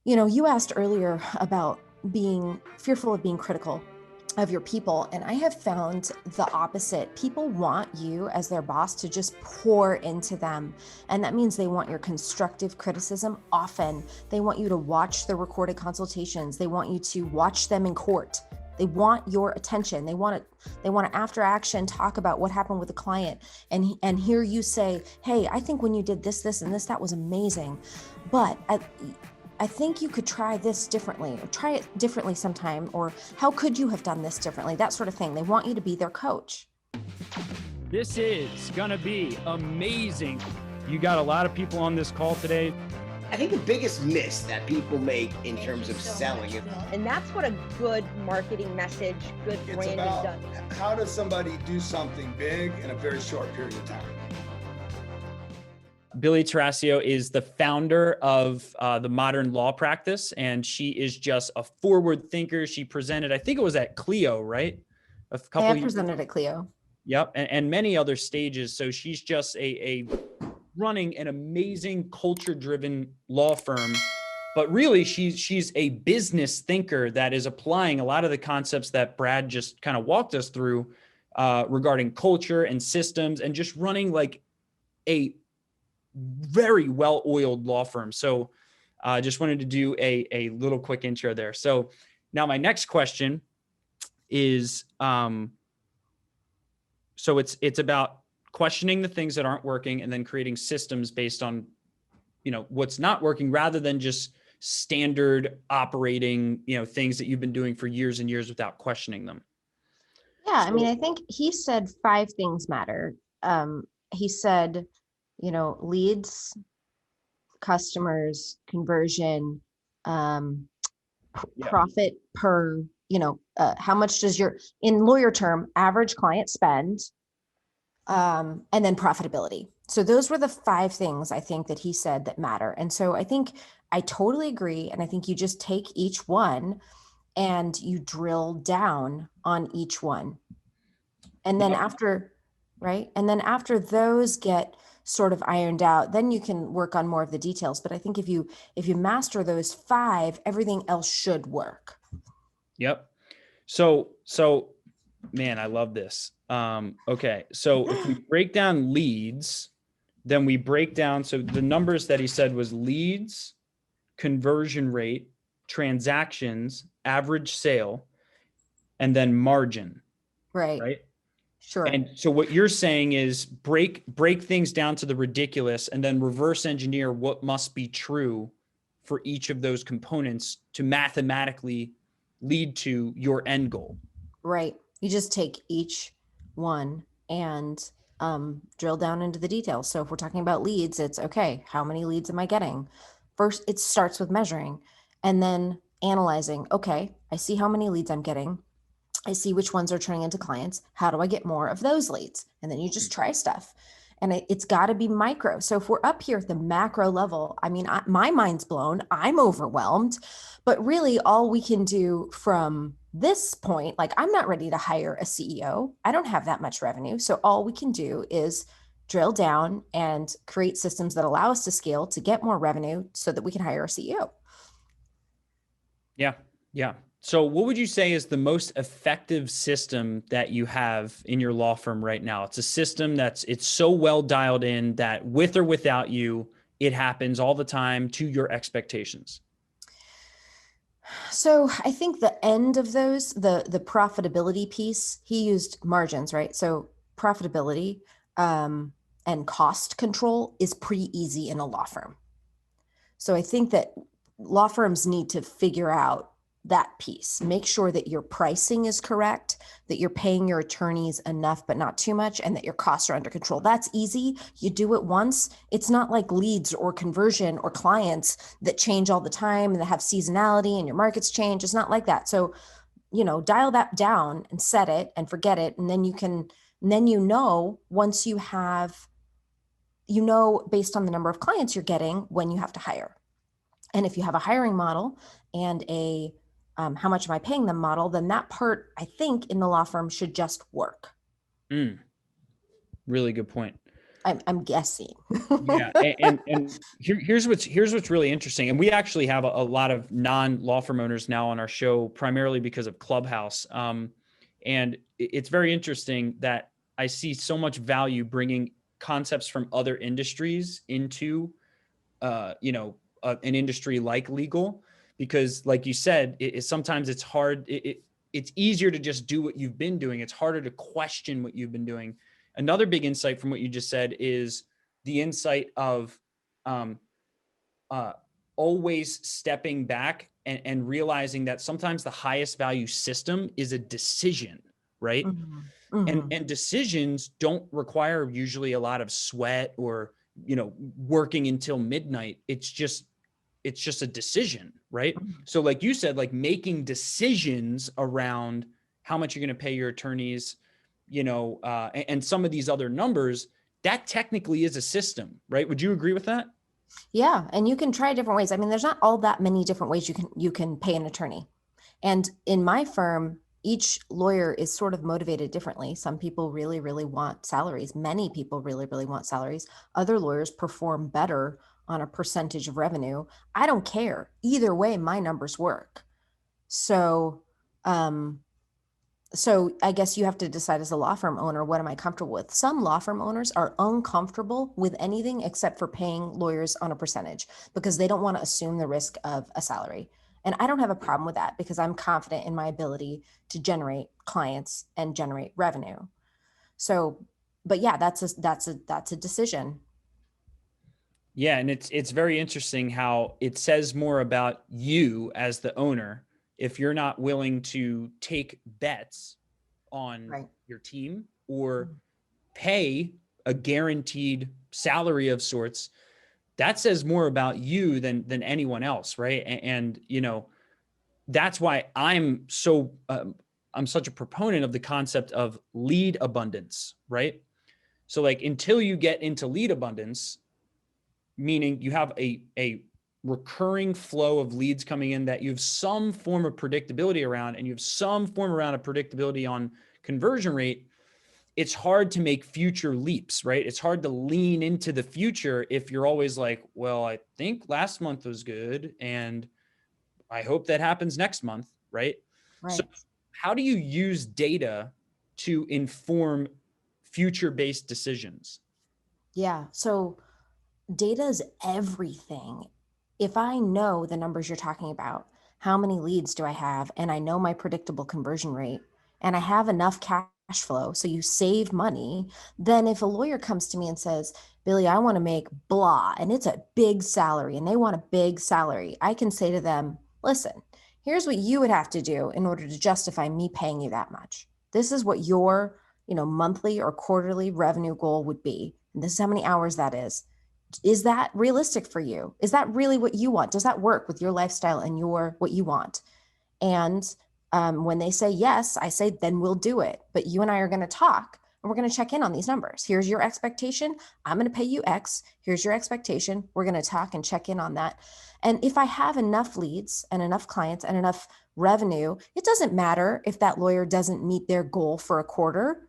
You asked earlier about being fearful of being critical of your people. And I have found the opposite. People want you as their boss to just pour into them. And that means they want your constructive criticism often. They want you to watch the recorded consultations. They want you to watch them in court. They want your attention. They want to after action talk about what happened with the client and hear you say, hey, I think when you did this, and this, that was amazing. But I think you could try this differently, or try it differently sometime, or how could you have done this differently? That sort of thing. They want you to be their coach. This is going to be amazing. You got a lot of people on this call today. I think the biggest miss that people make in terms of selling it. And that's what a good marketing message, good branding does. How does somebody do something big in a very short period of time? Billie Tarascio is the founder of the Modern Law Practice, and she is just a forward thinker. She presented, I think it was at Clio, right? A couple. I presented at Clio. Yep, and many other stages. So she's just a running an amazing culture-driven law firm. But really, she's a business thinker that is applying a lot of the concepts that Brad just kind of walked us through regarding culture and systems, and just running like a very well-oiled law firm. So I just wanted to do a little quick intro there. So now my next question is, so it's about questioning the things that aren't working and then creating systems based on, what's not working, rather than just standard operating, things that you've been doing for years and years without questioning them. Yeah. I mean, I think he said 5 things matter. He said, leads, customers, conversion, profit per, how much does in lawyer term, average client spend, and then profitability. So those were the 5 things I think that he said that matter. And so I think I totally agree. And I think you just take each one and you drill down on each one. And then after those get sort of ironed out, then you can work on more of the details. But I think if you master those 5, everything else should work. Yep. So man, I love this. Okay. So if we break down leads, then we break down, so the numbers that he said was leads, conversion rate, transactions, average sale, and then margin. Right. Sure. And so what you're saying is break things down to the ridiculous and then reverse engineer what must be true for each of those components to mathematically lead to your end goal. Right. You just take each one and drill down into the details. So if we're talking about leads, it's okay, how many leads am I getting? First, it starts with measuring and then analyzing. Okay, I see how many leads I'm getting. I see which ones are turning into clients. How do I get more of those leads? And then you just try stuff. And it's got to be micro. So if we're up here at the macro level, I mean, my mind's blown. I'm overwhelmed. But really, all we can do from this point, like I'm not ready to hire a CEO. I don't have that much revenue. So all we can do is drill down and create systems that allow us to scale to get more revenue so that we can hire a CEO. Yeah. Yeah. So what would you say is the most effective system that you have in your law firm right now? It's a system it's so well dialed in that with or without you, it happens all the time to your expectations. So I think the end of those, the profitability piece, he used margins, right? So profitability and cost control is pretty easy in a law firm. So I think that law firms need to figure out that piece. Make sure that your pricing is correct, that you're paying your attorneys enough, but not too much, and that your costs are under control. That's easy. You do it once. It's not like leads or conversion or clients that change all the time and that have seasonality and your markets change. It's not like that. So, dial that down and set it and forget it. And then once you have, based on the number of clients you're getting, when you have to hire. And if you have a hiring model and a how much am I paying them model, then that part, I think, in the law firm should just work. Really good point. I'm guessing. Yeah, and here's what's really interesting, and we actually have a lot of non-law firm owners now on our show, primarily because of Clubhouse. And it's very interesting that I see so much value bringing concepts from other industries into, an industry like legal, because, like you said, sometimes it's hard. It's easier to just do what you've been doing. It's harder to question what you've been doing. Another big insight from what you just said is the insight of um, uh, always stepping back and realizing that sometimes the highest value system is a decision, right? Mhm. and Mhm. and decisions don't require usually a lot of sweat or working until midnight. It's just a decision, right? Mhm. So like you said, like making decisions around how much you're going to pay your attorneys, and some of these other numbers, that technically is a system, right? Would you agree with that? Yeah, and you can try different ways. I mean, there's not all that many different ways you can pay an attorney. And in my firm, each lawyer is sort of motivated differently. Some people really, really want salaries. Many people really, really want salaries. Other lawyers perform better on a percentage of revenue. I don't care. Either way, my numbers work. So, um, so I guess you have to decide as a law firm owner, what am I comfortable with? Some law firm owners are uncomfortable with anything except for paying lawyers on a percentage because they don't want to assume the risk of a salary. And I don't have a problem with that because I'm confident in my ability to generate clients and generate revenue. So, but yeah, that's a decision. Yeah, and it's very interesting how it says more about you as the owner if you're not willing to take bets on Right. your team or pay a guaranteed salary of sorts. That says more about you than anyone else, right? And that's why I'm such a proponent of the concept of lead abundance, right? So like until you get into lead abundance, meaning you have a recurring flow of leads coming in that you have some form of predictability around, and you have some form around of predictability on conversion rate, it's hard to make future leaps, right? It's hard to lean into the future if you're always like, well, I think last month was good and I hope that happens next month, right? So Right. how do you use data to inform future-based decisions? Yeah. So data is everything. If I know the numbers you're talking about, how many leads do I have, and I know my predictable conversion rate, and I have enough cash flow, so you save money, then if a lawyer comes to me and says, Billy, I want to make blah, and it's a big salary, and they want a big salary, I can say to them, listen, here's what you would have to do in order to justify me paying you that much. This is what your monthly or quarterly revenue goal would be. And this is how many hours that is that realistic for you? Is that really what you want? Does that work with your lifestyle and your what you want? And when they say yes, I say, then we'll do it. But you and I are going to talk and we're going to check in on these numbers. Here's your expectation. I'm going to pay you X. Here's your expectation. We're going to talk and check in on that. And if I have enough leads and enough clients and enough revenue, it doesn't matter if that lawyer doesn't meet their goal for a quarter.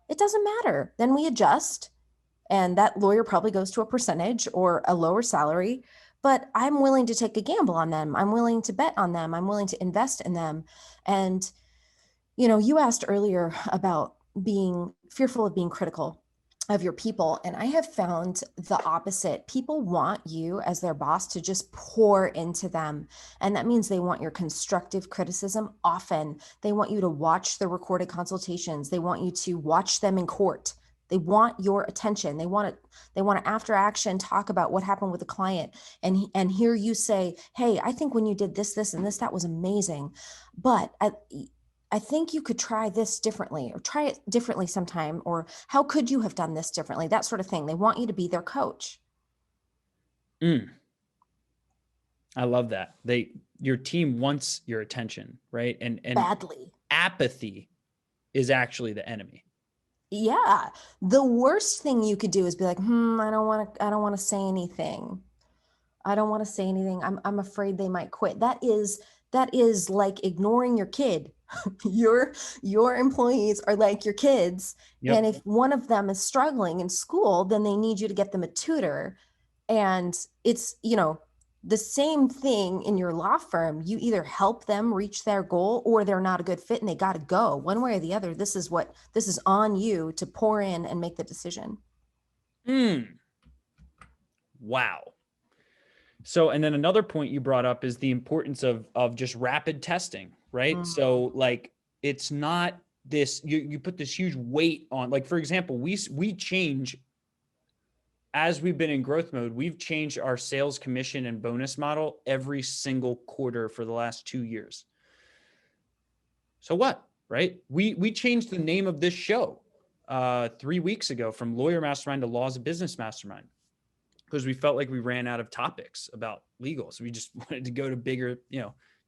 It doesn't matter. Then we adjust, and that lawyer probably goes to a percentage or a lower salary, but I'm willing to take a gamble on them. I'm willing to bet on them. I'm willing to invest in them. And you asked earlier about being fearful of being critical of your people, and I have found the opposite. People want you as their boss to just pour into them, and that means they want your constructive criticism often. They want you to watch the recorded consultations. They want you to watch them in court. They want your attention. They want to after action talk about what happened with the client and hear you say, hey, I think when you did this and this, that was amazing, but I think you could try this differently, or try it differently sometime, or how could you have done this differently? That sort of thing. They want you to be their coach. Mm, I love that. Your team wants your attention, right? And Badly. apathy is actually the enemy. Yeah. The worst thing you could do is be like, I don't want to say anything. I don't want to say anything. I'm afraid they might quit. That is like ignoring your kid. your employees are like your kids. Yep. And if one of them is struggling in school, then they need you to get them a tutor. And it's, the same thing in your law firm. You either help them reach their goal or they're not a good fit and they got to go one way or the other. This is on you to pour in and make the decision. Wow. So, and then another point you brought up is the importance of just rapid testing, right? So like, it's not this, you put this huge weight on, like, for example, we change as we've been in growth mode, we've changed our sales commission and bonus model every single quarter for the last 2 years. So what, right? We changed the name of this show 3 weeks ago from Lawyer Mastermind to Laws of Business Mastermind, because we felt like we ran out of topics about legal. So we just wanted to go to bigger,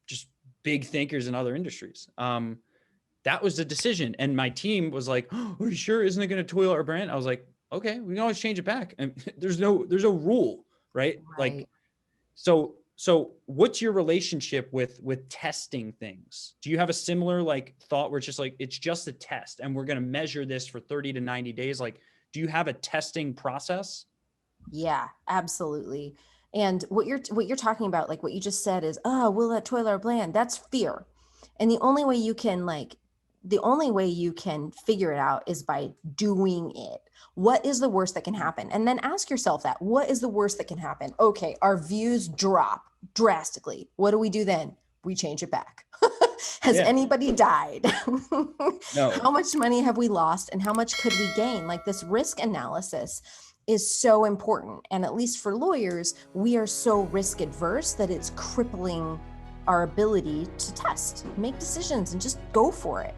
just big thinkers in other industries. That was the decision. And my team was like, oh, are you sure? Isn't it going to toil our brand? I was like, okay, we can always change it back. And there's no rule, right? Like, so what's your relationship with testing things? Do you have a similar like thought where it's just like, it's just a test and we're going to measure this for 30 to 90 days? Like, do you have a testing process? Yeah, absolutely. And what you're talking about, like what you just said is, oh, will that toil our brand? That's fear. And the only way you can figure it out is by doing it. What is the worst that can happen? And then ask yourself that, what is the worst that can happen? Okay, our views drop drastically. What do we do then? We change it back. Has anybody died? No. How much money have we lost and how much could we gain? Like, this risk analysis is so important. And at least for lawyers, we are so risk adverse that it's crippling our ability to test, make decisions, and just go for it.